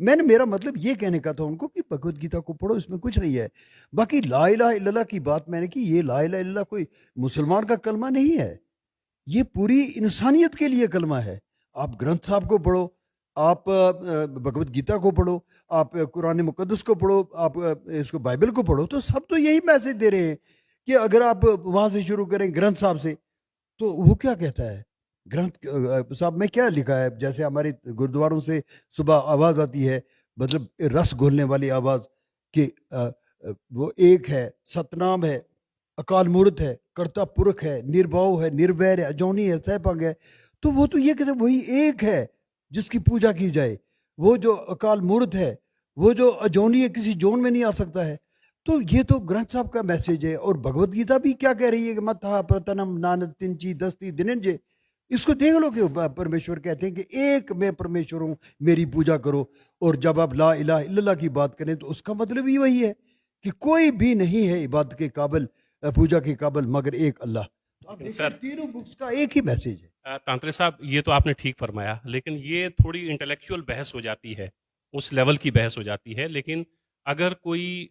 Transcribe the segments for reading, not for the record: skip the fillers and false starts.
میں نے میرا مطلب یہ کہنے کا تھا ان کو کہ بھگوت گیتا کو پڑھو, اس میں کچھ نہیں ہے. باقی لا الہ الا اللہ کی بات میں نے کی, یہ لا الہ الا اللہ کوئی مسلمان کا کلمہ نہیں ہے, یہ پوری انسانیت کے لیے کلمہ ہے. آپ گرنتھ صاحب کو پڑھو, آپ بھگوت گیتا کو پڑھو, آپ قرآن مقدس کو پڑھو, آپ اس کو بائبل کو پڑھو, تو سب تو یہی میسج دے رہے ہیں کہ اگر آپ وہاں سے شروع کریں گرنتھ صاحب سے, تو وہ کیا کہتا ہے گرنتھ صاحب میں کیا لکھا ہے. جیسے ہمارے گردواروں سے صبح آواز آتی ہے, مطلب رس گھولنے والی آواز کہ وہ ایک ہے, ستنام ہے, اکال مورت ہے, کرتا پرکھ ہے, نربھاؤ ہے, نرویر ہے, اجونی ہے, سہپنگ ہے. تو وہ تو یہ کہتے ہیں وہی ایک ہے جس کی پوجا کی جائے. وہ جو اکال مورت ہے, وہ جو اجونی ہے, کسی جون میں نہیں آ سکتا ہے. تو یہ تو گرنتھ صاحب کا میسیج ہے. اور بھگوت گیتا بھی کیا کہہ رہی ہے کہ متھا پرتنم نانت تنچی دستی دننجے. اس کو دیکھ لو کہ پرمیشور کہتے ہیں کہ ایک میں پرمیشور ہوں, میری پوجا کرو. اور جب آپ لا الہ الا اللہ کی بات کریں تو اس کا مطلب ہی وہی ہے کہ کوئی بھی نہیں ہے عبادت کے قابل, پوجا کے قابل مگر ایک اللہ. تو آپ دیکھیں تینوں بکس کا ایک ہی میسیج ہے. تانترے صاحب یہ تو آپ نے ٹھیک فرمایا, لیکن یہ تھوڑی انٹلیکچوئل بحث ہو جاتی ہے, اس لیول کی بحث ہو جاتی ہے. لیکن اگر کوئی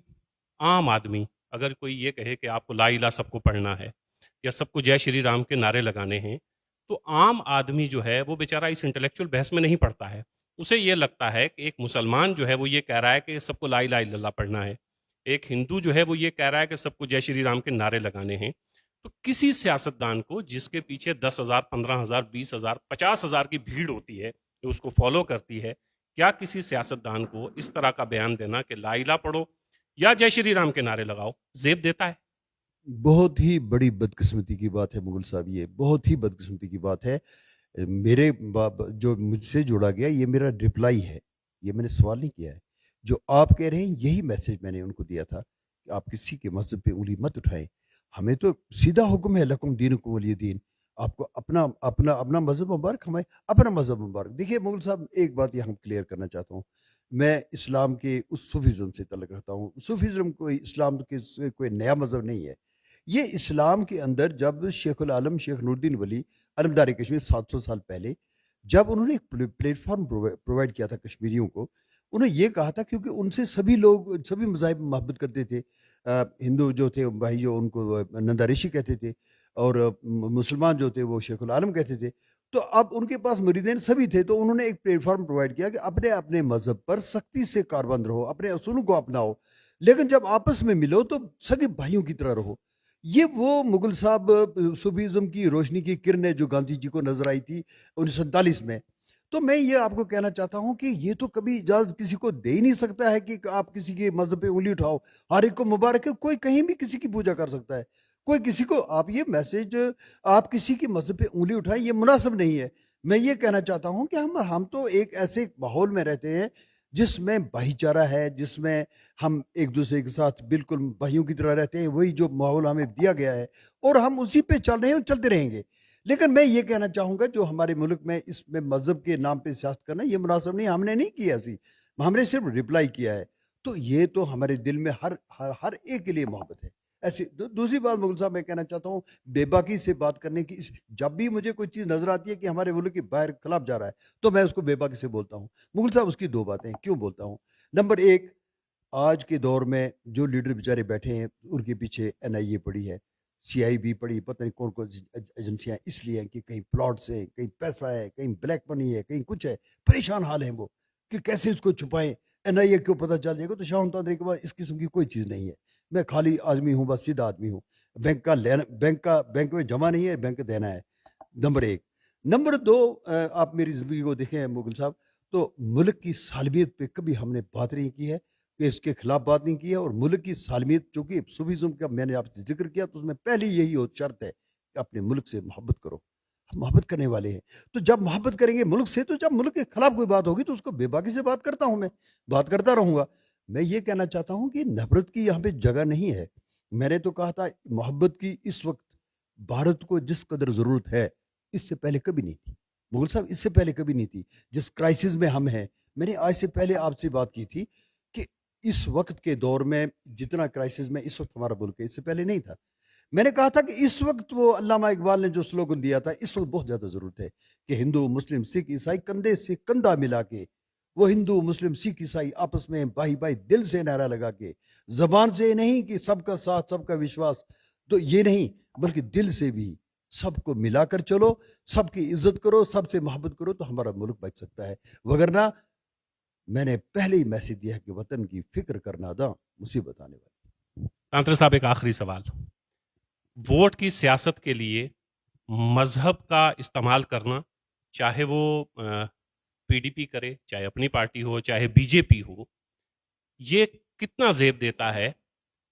عام آدمی اگر کوئی یہ کہے کہ آپ کو لا الہ سب کو پڑھنا ہے یا سب کو جے شری رام کے نعرے لگانے ہیں, تو عام آدمی جو ہے وہ بیچارہ اس انٹلیکچوئل بحث میں نہیں پڑتا ہے. اسے یہ لگتا ہے کہ ایک مسلمان جو ہے وہ یہ کہہ رہا ہے کہ سب کو لا الہ الا اللہ پڑھنا ہے, ایک ہندو جو ہے وہ یہ کہہ رہا ہے کہ سب کو جے شری رام کے نعرے لگانے ہیں. تو کسی سیاستدان کو جس کے پیچھے 10,000 15,000 20,000 50,000 کی بھیڑ ہوتی ہے جو اس کو فالو کرتی ہے, کیا کسی سیاستدان کو اس طرح کا بیان دینا کہ لا الہ پڑھو یا جے شری رام کے نعرے لگاؤ زیب دیتا ہے؟ بہت ہی بڑی بدقسمتی کی بات ہے مغل صاحب, یہ بہت ہی بدقسمتی کی بات ہے. میرے جو مجھ سے جوڑا گیا یہ میرا رپلائی ہے, یہ میں نے سوال نہیں کیا ہے. جو آپ کہہ رہے ہیں یہی میسیج میں نے ان کو دیا تھا کہ آپ کسی کے مذہب پہ انگلی مت اٹھائیں. ہمیں تو سیدھا حکم ہے لکم دینکم ولی دین, آپ کو اپنا اپنا اپنا مذہب مبارک, ہمیں اپنا مذہب مبارک. دیکھیے مغل صاحب ایک بات یہاں کلیئر کرنا چاہتا ہوں, میں اسلام کے اس صوفیزم سے تعلق رکھتا ہوں. صوفیزم کوئی اسلام کے کوئی نیا مذہب نہیں ہے. یہ اسلام کے اندر جب شیخ العالم شیخ نور الدین ولی علمدار کشمیر 700 سال پہلے جب انہوں نے ایک پلیٹ فارم پرووائڈ کیا تھا کشمیریوں کو, انہوں نے یہ کہا تھا کیونکہ ان سے سبھی لوگ سبھی مذاہب محبت کرتے تھے. ہندو جو تھے بھائی جو ان کو نندا رشی کہتے تھے, اور مسلمان جو تھے وہ شیخ العالم کہتے تھے. تو اب ان کے پاس مریدین سبھی تھے, تو انہوں نے ایک پلیٹ فارم پرووائڈ کیا کہ اپنے اپنے مذہب پر سختی سے کاربند رہو, اپنے اصولوں کو اپناؤ, لیکن جب آپس میں ملو تو سگے بھائیوں کی طرح رہو. یہ وہ مغل صاحب صوفیزم کی روشنی کی کرن ہے جو گاندھی جی کو نظر آئی تھی 1947 میں. تو میں یہ آپ کو کہنا چاہتا ہوں کہ یہ تو کبھی اجازت کسی کو دے ہی نہیں سکتا ہے کہ آپ کسی کے مذہب پہ انگلی اٹھاؤ. ہر ایک کو مبارک ہے, کوئی کہیں بھی کسی کی پوجا کر سکتا ہے, کوئی کسی کو. آپ یہ میسیج آپ کسی کی مذہب پہ انگلی اٹھائیں, یہ مناسب نہیں ہے. میں یہ کہنا چاہتا ہوں کہ ہم تو ایک ایسے ماحول میں رہتے ہیں جس میں بھائی چارہ ہے, جس میں ہم ایک دوسرے کے ساتھ بالکل بھائیوں کی طرح رہتے ہیں. وہی جو ماحول ہمیں دیا گیا ہے اور ہم اسی پہ چل رہے ہیں اور چلتے رہیں گے. لیکن میں یہ کہنا چاہوں گا جو ہمارے ملک میں اس میں مذہب کے نام پہ سیاست کرنا یہ مناسب نہیں. ہم نے نہیں کیا ایسی, ہم نے صرف رپلائی کیا ہے. تو یہ تو ہمارے دل میں ہر ایک کے لیے محبت ہے. ایسی دوسری بات مغل صاحب میں کہنا چاہتا ہوں, بے باکی سے بات کرنے کی, جب بھی مجھے کوئی چیز نظر آتی ہے کہ ہمارے ملک کے باہر خلاف جا رہا ہے تو میں اس کو بے باکی سے بولتا ہوں. مغل صاحب اس کی دو باتیں کیوں بولتا ہوں. نمبر ایک, آج کے دور میں جو لیڈر بیچارے بیٹھے ہیں ان کے پیچھے NIA پڑی ہے, CIB پڑی, پتہ نہیں کون کون سی ایجنسیاں, اس لیے ہیں کہ کہیں پلاٹس ہیں, کہیں پیسہ ہے, کہیں بلیک منی ہے, کہیں کچھ ہے. پریشان حال ہیں وہ کہ کیسے اس کو چھپائیں. NIA کو پتہ چل جائے گا تو شاہ تاندرے کے بعد اس قسم کی کوئی چیز نہیں ہے. میں خالی آدمی ہوں, بس سیدھا آدمی ہوں. بینک میں جمع نہیں ہے, بینک دینا ہے. نمبر ایک. نمبر دو, آپ میری زندگی کو دیکھیں مغل صاحب, تو ملک کی سالمیت پہ کبھی ہم نے بات نہیں کی ہے, کہ اس کے خلاف بات نہیں کی ہے. اور ملک کی سالمیت چونکہ صوفیزم کا میں نے آپ سے ذکر کیا تو اس میں پہلی یہی شرط ہے کہ اپنے ملک سے محبت کرو. ہم محبت کرنے والے ہیں, تو جب محبت کریں گے ملک سے, تو جب ملک کے خلاف کوئی بات ہوگی تو اس کو بے باکی سے بات کرتا ہوں, میں بات کرتا رہوں گا. میں یہ کہنا چاہتا ہوں کہ نفرت کی یہاں پہ جگہ نہیں ہے. میں نے تو کہا تھا محبت کی اس وقت بھارت کو جس قدر ضرورت ہے اس سے پہلے کبھی نہیں تھی مغل صاحب, اس سے پہلے کبھی نہیں تھی. جس کرائسس میں ہم ہیں, میں نے آج سے پہلے آپ سے بات کی تھی کہ اس وقت کے دور میں جتنا کرائسس میں اس وقت ہمارا ملک ہے اس سے پہلے نہیں تھا. میں نے کہا تھا کہ اس وقت وہ علامہ اقبال نے جو سلوگن دیا تھا, اس وقت بہت زیادہ ضرورت ہے کہ ہندو مسلم سکھ عیسائی کندھے سے کندھا ملا کے وہ ہندو مسلم سکھ عیسائی آپس میں بھائی بھائی دل سے نعرہ لگا کے، زبان سے نہیں کہ سب کا ساتھ سب کا وشواس، تو یہ نہیں بلکہ دل سے بھی سب کو ملا کر چلو، سب کی عزت کرو، سب سے محبت کرو، تو ہمارا ملک بچ سکتا ہے. وگرنہ میں نے پہلے ہی میسج دیا ہے کہ وطن کی فکر کرنا دا مصیبت آنے والی. تانترے صاحب، ایک آخری سوال. ووٹ کی سیاست کے لیے مذہب کا استعمال کرنا، چاہے وہ پی ڈی پی کرے، چاہے اپنی پارٹی ہو، چاہے بی جے پی ہو، یہ کتنا زیب دیتا ہے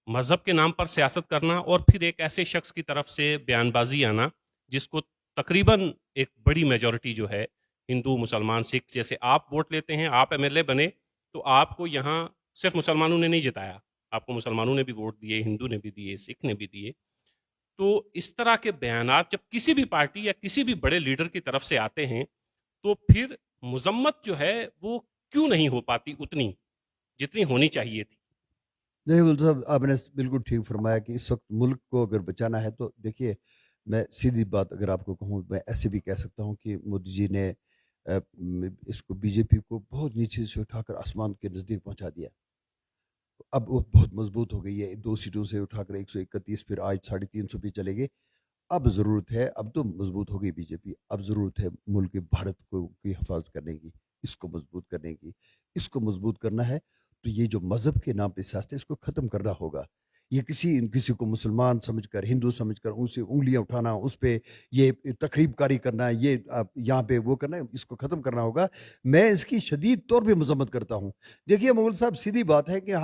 مذہب کے نام پر سیاست کرنا، اور پھر ایک ایسے شخص کی طرف سے بیان بازی آنا جس کو تقریباً ایک بڑی میجورٹی جو ہے ہندو مسلمان سکھ، جیسے آپ ووٹ لیتے ہیں، آپ ایم ایل اے بنے تو آپ کو یہاں صرف مسلمانوں نے نہیں جتایا، آپ کو مسلمانوں نے بھی ووٹ دیے، ہندو نے بھی دیے، سکھ نے بھی دیے. تو اس طرح کے بیانات جب کسی بھی پارٹی یا کسی بھی بڑے لیڈر کی طرف سے آتے ہیں تو پھر مذمت جو ہے وہ کیوں نہیں ہو پاتی اتنی جتنی ہونی چاہیے تھی؟ دیکھیے بول صاحب، آپ نے بالکل ٹھیک فرمایا کہ اس وقت ملک کو اگر بچانا ہے تو دیکھیے، میں سیدھی بات اگر آپ کو کہوں، میں ایسے بھی کہہ سکتا ہوں کہ مودی جی نے اس کو بی جے پی کو بہت نیچے سے اٹھا کر آسمان کے نزدیک پہنچا دیا. اب وہ بہت مضبوط ہو گئی ہے، 2 سیٹوں سے اٹھا کر 131، پھر آج 350 پہ چلے گئے. اب ضرورت ہے، اب تو مضبوط ہو گئی بی جے پی، اب ضرورت ہے ملک بھارت کو کی حفاظت کرنے کی، اس کو مضبوط کرنے کی. اس کو مضبوط کرنا ہے تو یہ جو مذہب کے نام پہ سیاست ہے اس کو ختم کرنا ہوگا. یہ کسی کو مسلمان سمجھ کر، ہندو سمجھ کر ان سے انگلیاں اٹھانا، اس پہ یہ تقریب کاری کرنا، یہ یہاں پہ وہ کرنا، اس کو ختم کرنا ہوگا. میں اس کی شدید طور پہ مذمت کرتا ہوں. دیکھیے مغل صاحب، سیدھی بات ہے کہ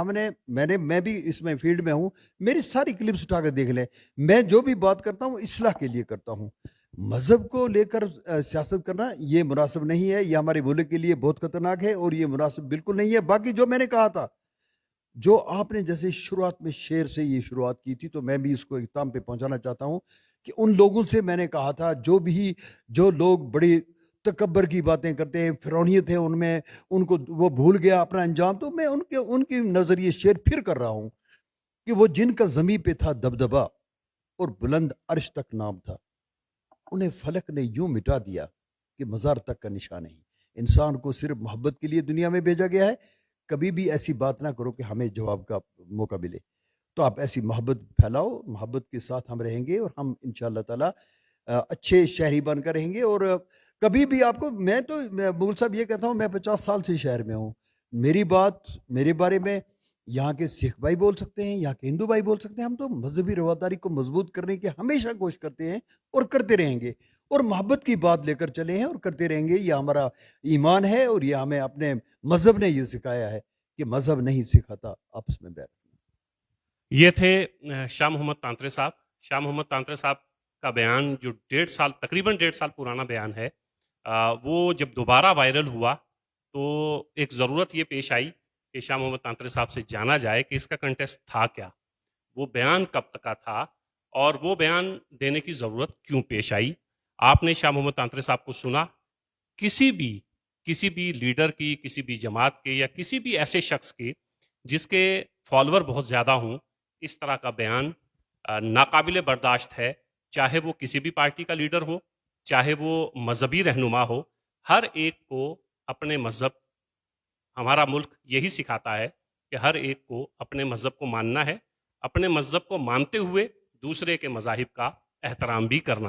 میں بھی اس میں فیلڈ میں ہوں، میری ساری کلپس اٹھا کر دیکھ لیں. میں جو بھی بات کرتا ہوں اصلاح کے لیے کرتا ہوں. مذہب کو لے کر سیاست کرنا یہ مناسب نہیں ہے، یہ ہمارے ملک کے لیے بہت خطرناک ہے اور یہ مناسب بالکل نہیں ہے. باقی جو میں نے کہا تھا، جو آپ نے جیسے شروعات میں شعر سے یہ شروعات کی تھی، تو میں بھی اس کو اختتام پہ پہنچانا چاہتا ہوں کہ ان لوگوں سے میں نے کہا تھا جو لوگ بڑی تکبر کی باتیں کرتے ہیں، فرعونیت ہے ان میں، ان کو وہ بھول گیا اپنا انجام. تو میں ان کے نظریے شعر پھر کر رہا ہوں کہ وہ جن کا زمین پہ تھا دبدبا اور بلند عرش تک نام تھا، انہیں فلک نے یوں مٹا دیا کہ مزار تک کا نشان نہیں. انسان کو صرف محبت کے لیے دنیا میں بھیجا گیا ہے. کبھی بھی ایسی بات نہ کرو کہ ہمیں جواب کا موقع ملے. تو آپ ایسی محبت پھیلاؤ، محبت کے ساتھ ہم رہیں گے اور ہم انشاءاللہ تعالی اچھے شہری بن کر رہیں گے. اور کبھی بھی آپ کو، میں مغل صاحب یہ کہتا ہوں، میں 50 سال سے شہر میں ہوں. میری بات میرے بارے میں یہاں کے سکھ بھائی بول سکتے ہیں، یہاں کے ہندو بھائی بول سکتے ہیں. ہم تو مذہبی رواداری کو مضبوط کرنے کی ہمیشہ کوشش کرتے ہیں اور کرتے رہیں گے، اور محبت کی بات لے کر چلے ہیں اور کرتے رہیں گے. یہ ہمارا ایمان ہے اور یہ ہمیں اپنے مذہب نے یہ سکھایا ہے کہ مذہب نہیں سکھاتا آپس میں بیٹھ. یہ تھے شاہ محمد تانترے صاحب. شاہ محمد تانترے صاحب کا بیان جو تقریباً 1.5 سال پرانا بیان ہے، وہ جب دوبارہ وائرل ہوا تو ایک ضرورت یہ پیش آئی کہ شاہ محمد تانترے صاحب سے جانا جائے کہ اس کا کنٹیسٹ تھا کیا، وہ بیان کب تک کا تھا، اور وہ بیان دینے کی ضرورت کیوں پیش آئی. آپ نے شاہ محمد تانترے صاحب کو سنا. کسی بھی لیڈر کی، کسی بھی جماعت کے، یا کسی بھی ایسے شخص کے جس کے فالوور بہت زیادہ ہوں، اس طرح کا بیان ناقابل برداشت ہے. چاہے وہ کسی بھی پارٹی کا لیڈر ہو، چاہے وہ مذہبی رہنما ہو، ہر ایک کو اپنے مذہب، ہمارا ملک یہی سکھاتا ہے کہ ہر ایک کو اپنے مذہب کو ماننا ہے، اپنے مذہب کو مانتے ہوئے دوسرے کے مذاہب کا احترام بھی کرنا ہے.